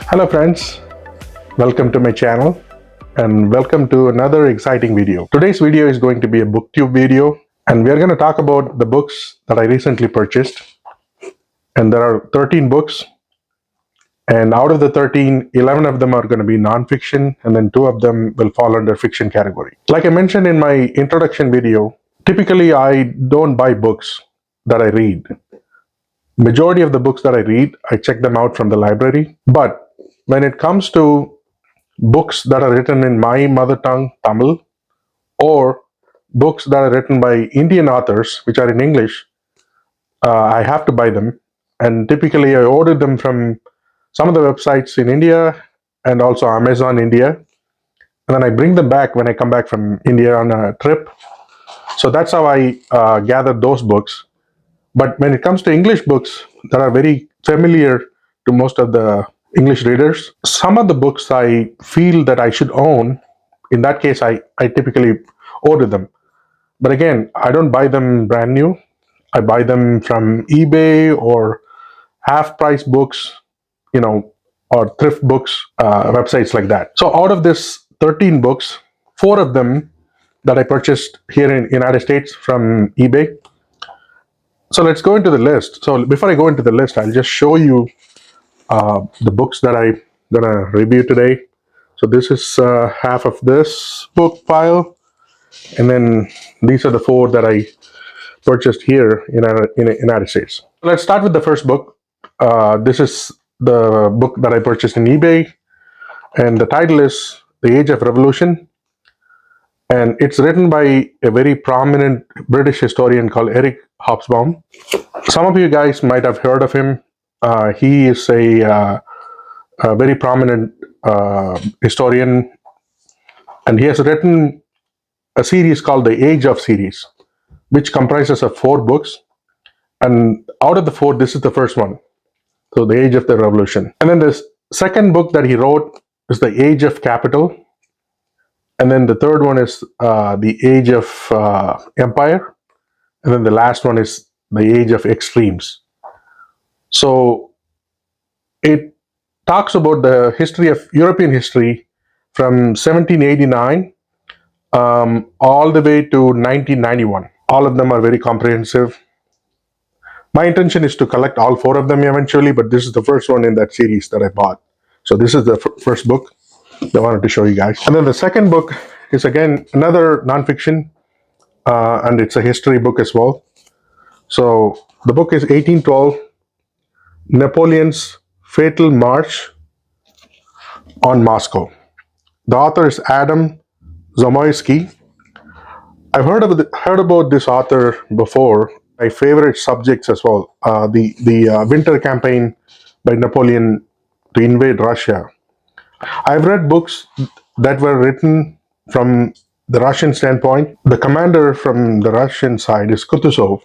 Hello friends, welcome to my channel and welcome to another exciting video. Today's video is going to be a booktube video and we are going to talk about the books that I recently purchased. And there are 13 books, and out of the 13, 11 of them are going to be non-fiction and then 2 of them will fall under fiction category. Like I mentioned in my introduction video, typically I don't buy books that I read. Majority of the books that I read, I check them out from the library. But when it comes to books that are written in my mother tongue, Tamil, or books that are written by Indian authors, which are in English, I have to buy them. And typically I order them from some of the websites in India and also Amazon India. And then I bring them back when I come back from India on a trip. So that's how I gather those books. But when it comes to English books that are very familiar to most of the English readers, some of the books I feel that I should own. In that case, I typically order them. But again, I don't buy them brand new. I buy them from eBay or half price books, or thrift books, websites like that. So out of this 13 books, 4 of them that I purchased here in United States from eBay. So let's go into the list. So before I go into the list, I'll just show you the books that I'm gonna review today. So this is half of this book pile, and then these are the 4 that I purchased here in the United States. Let's start with the first book. This is the book that I purchased in eBay, and the title is The Age of Revolution, and it's written by a very prominent British historian called Hobsbawm. Some of you guys might have heard of him. He is a very prominent historian, and he has written a series called the Age of series, which comprises of 4 books. And out of the 4, this is the first one. So the Age of the Revolution. And then the second book that he wrote is the Age of Capital. And then the third one is the Age of Empire. And then the last one is the Age of Extremes. So it talks about the history of European history from 1789 all the way to 1991. All of them are very comprehensive. My intention is to collect all 4 of them eventually, but this is the first one in that series that I bought. So this is the first book that I wanted to show you guys. And then the second book is again another nonfiction, and it's a history book as well. So the book is 1812, Napoleon's Fatal March on Moscow. The author is Adam Zamoyski. I've heard about this author before. My favorite subjects as well. The winter campaign by Napoleon to invade Russia. I've read books that were written from the Russian standpoint. The commander from the Russian side is Kutuzov,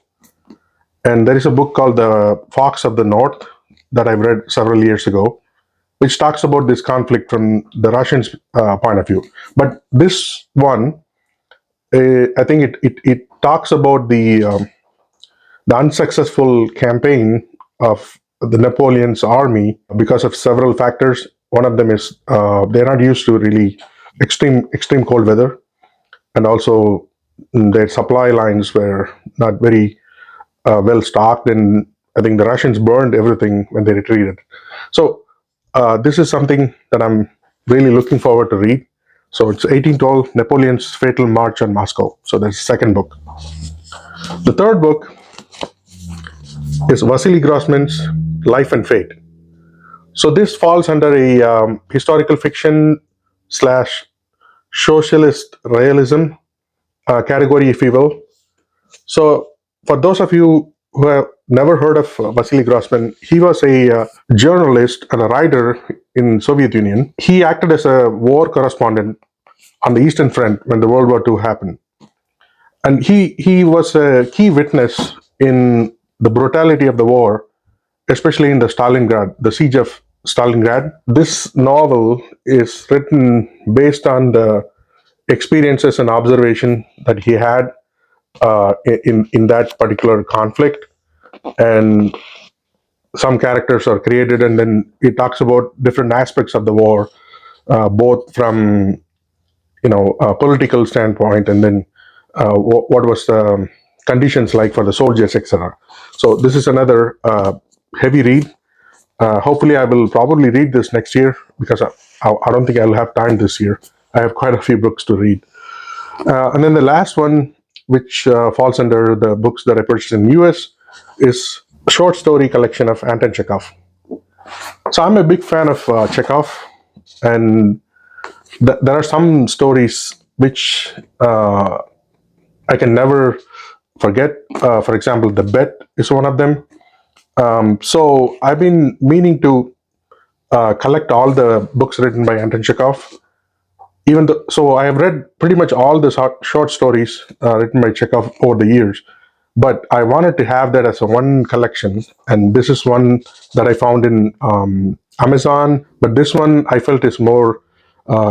and there is a book called The Fox of the North that I've read several years ago, which talks about this conflict from the Russians' point of view. But this one, I think it talks about the unsuccessful campaign of the Napoleon's army because of several factors. One of them is they're not used to really extreme cold weather, and also their supply lines were not very well stocked, and I think the Russians burned everything when they retreated. So this is something that I'm really looking forward to read. So it's 1812, Napoleon's Fatal March on Moscow. So that's the second book. The third book is Vasily Grossman's Life and Fate. So this falls under a historical fiction slash socialist realism category, if you will. So for those of you who have never heard of Vasily Grossman, he was a journalist and a writer in Soviet Union. He acted as a war correspondent on the Eastern Front when the World War II happened. And he was a key witness in the brutality of the war, especially in the siege of Stalingrad. This novel is written based on the experiences and observation that he had in that particular conflict. And some characters are created, and then it talks about different aspects of the war, both from a political standpoint, and then what was the conditions like for the soldiers, etc. So this is another heavy read. Hopefully, I will probably read this next year because I don't think I'll have time this year. I have quite a few books to read. And then the last one, which falls under the books that I purchased in the US, is a short story collection of Anton Chekov. So I'm a big fan of Chekov, and there are some stories which I can never forget. For example, The Bet is one of them. So I've been meaning to collect all the books written by Anton Chekhov. Even though, so I have read pretty much all the short stories written by Chekhov over the years, but I wanted to have that as a one collection, and this is one that I found in Amazon. But this one I felt is more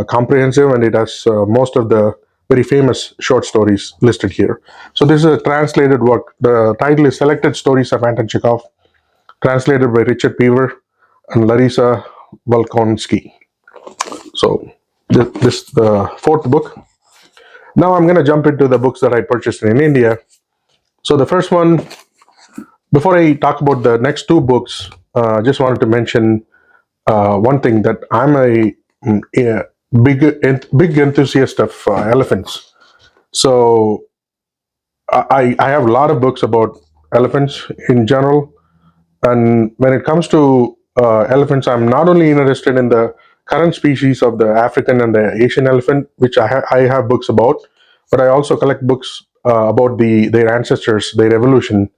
comprehensive, and it has most of the very famous short stories listed here. So this is a translated work. The title is Selected Stories of Anton Chekhov, translated by Richard Pever and Larissa Volokhonsky. So this is the fourth book. Now I'm going to jump into the books that I purchased in India. So the first one, before I talk about the next two books, I just wanted to mention one thing, that I'm a big enthusiast of elephants. So I have a lot of books about elephants in general. And when it comes to elephants, I'm not only interested in the current species of the African and the Asian elephant, which I have books about, but I also collect books about their ancestors, their evolution.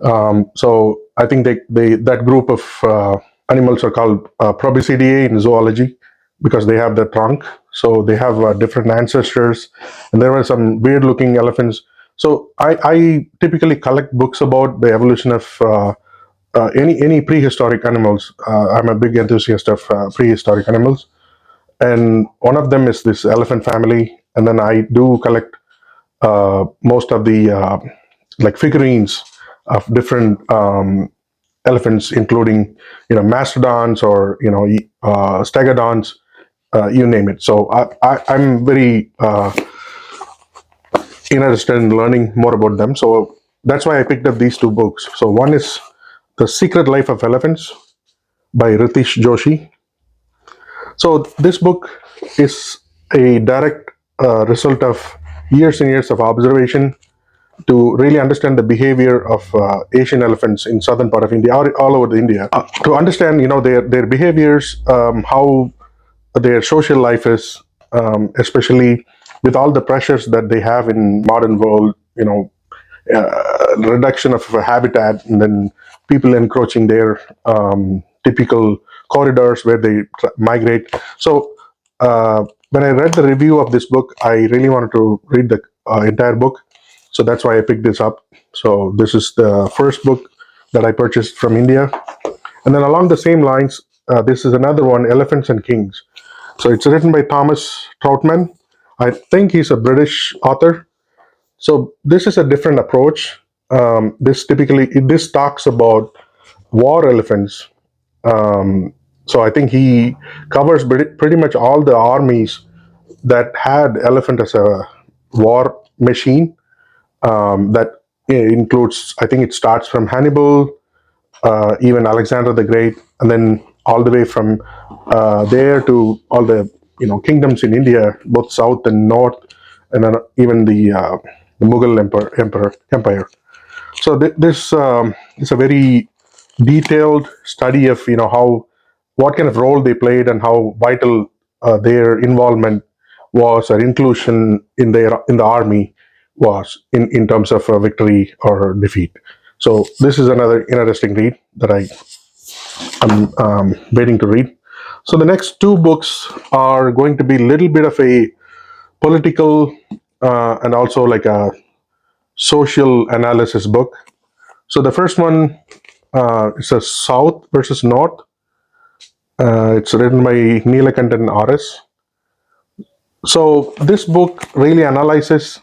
So I think that group of animals are called Proboscideae in zoology because they have the trunk. So they have different ancestors, and there were some weird-looking elephants. So I typically collect books about the evolution of any prehistoric animals. I'm a big enthusiast of prehistoric animals, and one of them is this elephant family. And then I do collect most of the like figurines of different elephants, including mastodons or stegodons, you name it. So I'm very interested in learning more about them. So that's why I picked up these two books. So one is The Secret Life of Elephants by Ritesh Joshi. So this book is a direct result of years and years of observation to really understand the behavior of Asian elephants in southern part of India, or all over the India, to understand their behaviors, how their social life is, especially with all the pressures that they have in modern world, reduction of habitat, and then people encroaching their typical corridors where they migrate. So when I read the review of this book, I really wanted to read the entire book. So that's why I picked this up. So this is the first book that I purchased from India. And then along the same lines, this is another one, Elephants and Kings. So it's written by Thomas Trautmann. I think he's a British author. So this is a different approach. This talks about war elephants. So I think he covers pretty much all the armies that had elephant as a war machine. That includes, I think it starts from Hannibal, even Alexander the Great, and then all the way from there to all the kingdoms in India, both south and north, and then even the Mughal empire. So this is a very detailed study of how, what kind of role they played and how vital their involvement was, or inclusion in the army was, in terms of victory or defeat. So this is another interesting read that I'm waiting to read. So the next two books are going to be a little bit of a political and also like a social analysis book. So the first one is a South versus North. It's written by Nilakantan RS. So this book really analyzes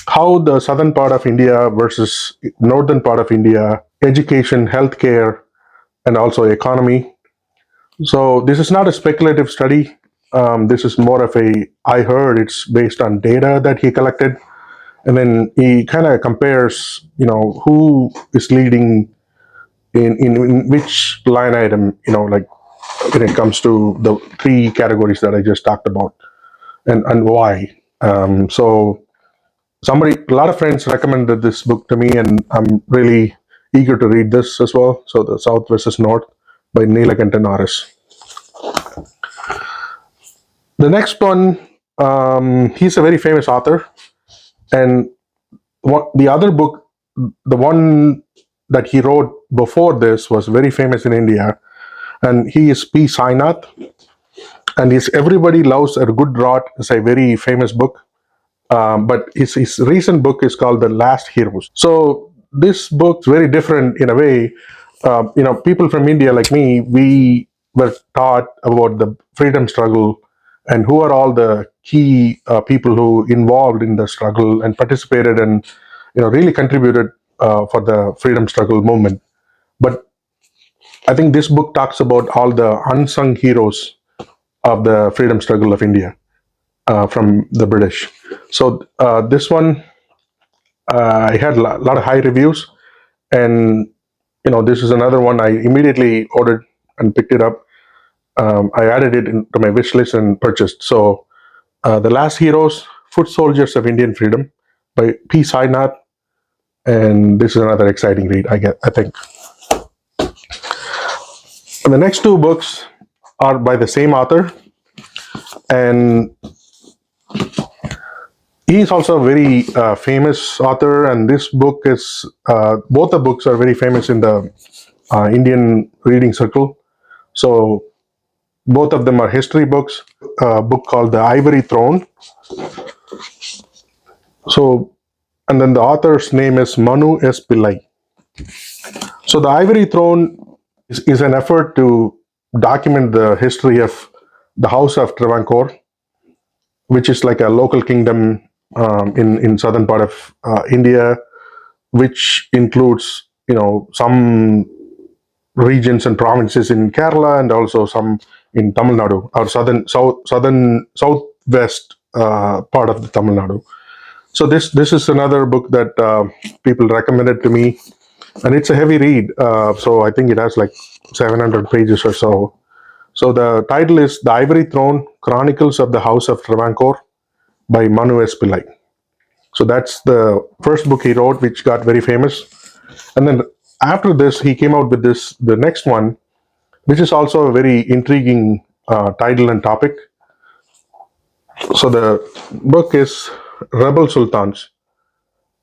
how the southern part of India versus northern part of India, education, healthcare, and also economy. So this is not a speculative study. This is more of a, I heard it's based on data that he collected. And then he kind of compares, who is leading in which line item, like when it comes to the three categories that I just talked about, and why. So a lot of friends recommended this book to me, and I'm really eager to read this as well. So the South versus North by Nilakantan RS. The next one, he's a very famous author, and the other book, the one that he wrote before this, was very famous in India, and he is P.Sainath, and his Everybody Loves a Good Rot is a very famous book. But his recent book is called The Last Heroes. So this book's very different in a way. People from India like me, we were taught about the freedom struggle and who are all the key people who involved in the struggle and participated and really contributed for the freedom struggle movement. But I think this book talks about all the unsung heroes of the freedom struggle of India from the British. So this one, I had a lot of high reviews, and this is another one I immediately ordered and picked it up. I added it into my wish list and purchased. So The Last Heroes, Foot Soldiers of Indian Freedom by P.Sainath, and this is another exciting read, I think. And the next two books are by the same author, and he is also a very famous author. And this book is both the books are very famous in the Indian reading circle. So both of them are history books. A book called The Ivory Throne. So, and then the author's name is Manu S.Pillai. So the Ivory Throne is an effort to document the history of the House of Travancore, which is like a local kingdom in southern part of India, which includes some regions and provinces in Kerala and also some in Tamil Nadu, or southwest part of the Tamil Nadu. So this is another book that people recommended to me, and it's a heavy read. So I think it has like 700 pages or so. So the title is The Ivory Throne: Chronicles of the House of Travancore by Manu S. Pillai. So that's the first book he wrote, which got very famous. And then after this, he came out with the next one, which is also a very intriguing title and topic. So the book is Rebel Sultans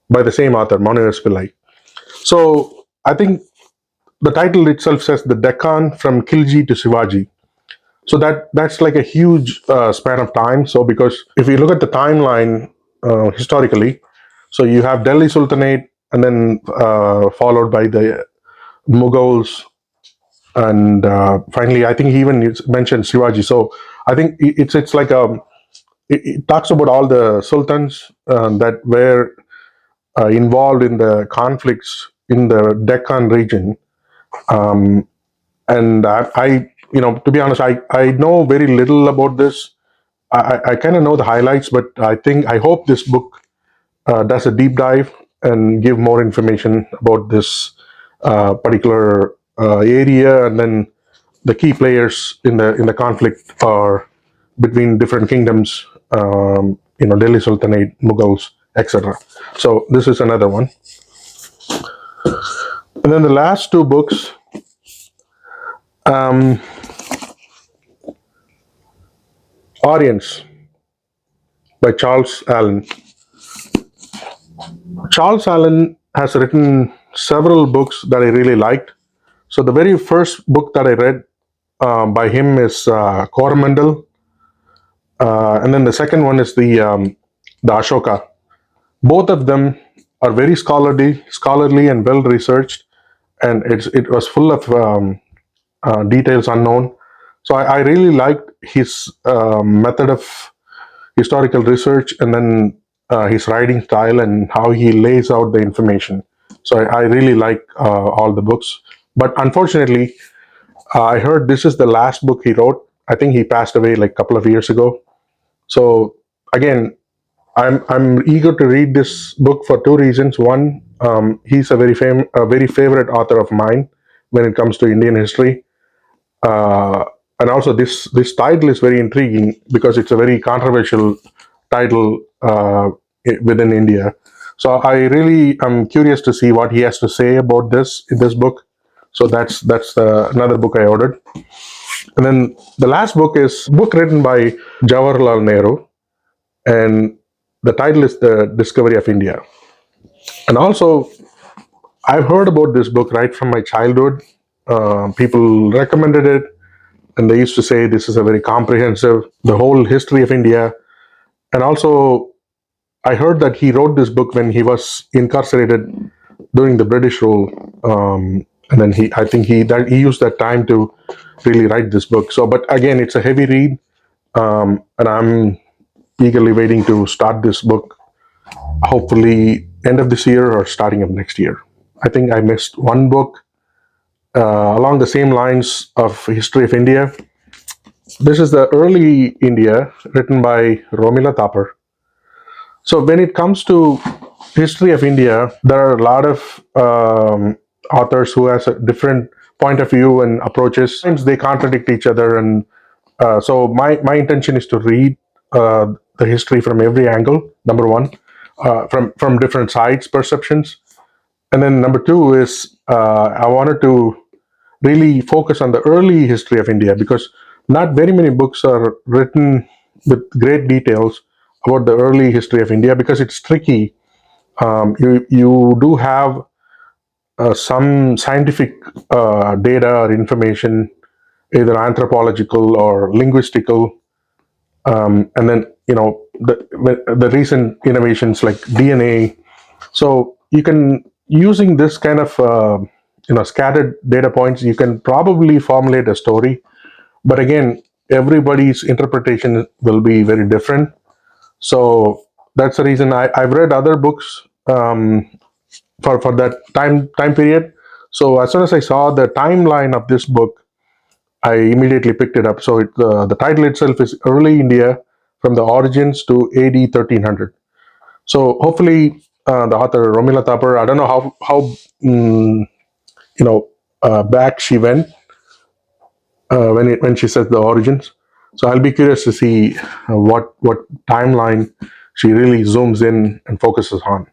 by the same author, Manu S. Pillai. So I think the title itself says the Deccan from Khilji to Shivaji. So that's like a huge span of time. So because if you look at the timeline historically, so you have Delhi Sultanate, and then followed by the Mughals, and finally, I think he even mentioned Shivaji. So I think it's like it talks about all the sultans that were involved in the conflicts in the Deccan region. Um, and to be honest, I know very little about this. I kind of know the highlights, but I hope this book does a deep dive and give more information about this particular area, and then the key players in the conflict are between different kingdoms, Delhi Sultanate, Mughals, etc. So this is another one. And then the last two books, um, Aryans by Charles Allen. Charles Allen has written several books that I really liked. So the very first book that I read by him is Coromandel, and then the second one is the Ashoka. Both of them are very scholarly and well researched, and it was full of details unknown. So I really liked his method of historical research, and then his writing style and how he lays out the information. So I really like all the books, but unfortunately, I heard this is the last book he wrote. I think he passed away like a couple of years ago. So again, I'm eager to read this book for two reasons. One, he's a very favorite author of mine when it comes to Indian history, uh, and also this title is very intriguing because it's a very controversial title within India. So I really am curious to see what he has to say about this in this book. So that's another book I ordered. And then the last book is a book written by Jawaharlal Nehru, and the title is The Discovery of India. And also, I've heard about this book right from my childhood. People recommended it, and they used to say this is a very comprehensive, the whole history of India. And also, I heard that he wrote this book when he was incarcerated during the British rule, and then I think he used that time to really write this book. So, but again, it's a heavy read, and I'm eagerly waiting to start this book. Hopefully, end of this year or starting of next year. I think I missed one book along the same lines of history of India. This is the early India written by Romila Thapar. So when it comes to history of India, there are a lot of authors who has a different point of view and approaches. Sometimes they contradict each other, and so my intention is to read the history from every angle. Number one, from different sides, perceptions, and then number two is I wanted to really focus on the early history of India because not very many books are written with great details about the early history of India because it's tricky. You do have some scientific data or information, either anthropological or linguistical, and then the recent innovations like DNA. So you can using this kind of scattered data points, you can probably formulate a story. But again, everybody's interpretation will be very different. So that's the reason I've read other books for that time period. So as soon as I saw the timeline of this book, I immediately picked it up. So the title itself is Early India from the Origins to AD 1300. So hopefully the author Romila Thapar, I don't know how mm, back she went when she says the origins. So I'll be curious to see what timeline she really zooms in and focuses on.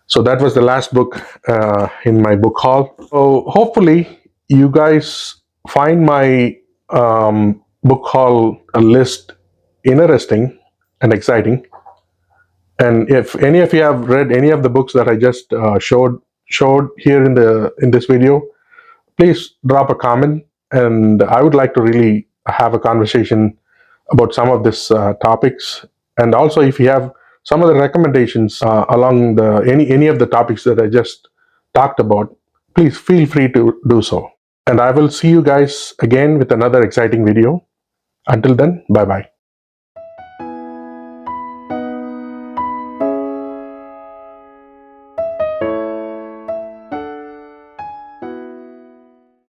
So that was the last book in my book haul. So hopefully you guys find my book haul list interesting and exciting. And if any of you have read any of the books that I just showed here in this video, please drop a comment, and I would like to really have a conversation about some of these topics. And also, if you have some of the recommendations along the any of the topics that I just talked about, please feel free to do so. And I will see you guys again with another exciting video. Until then, bye bye.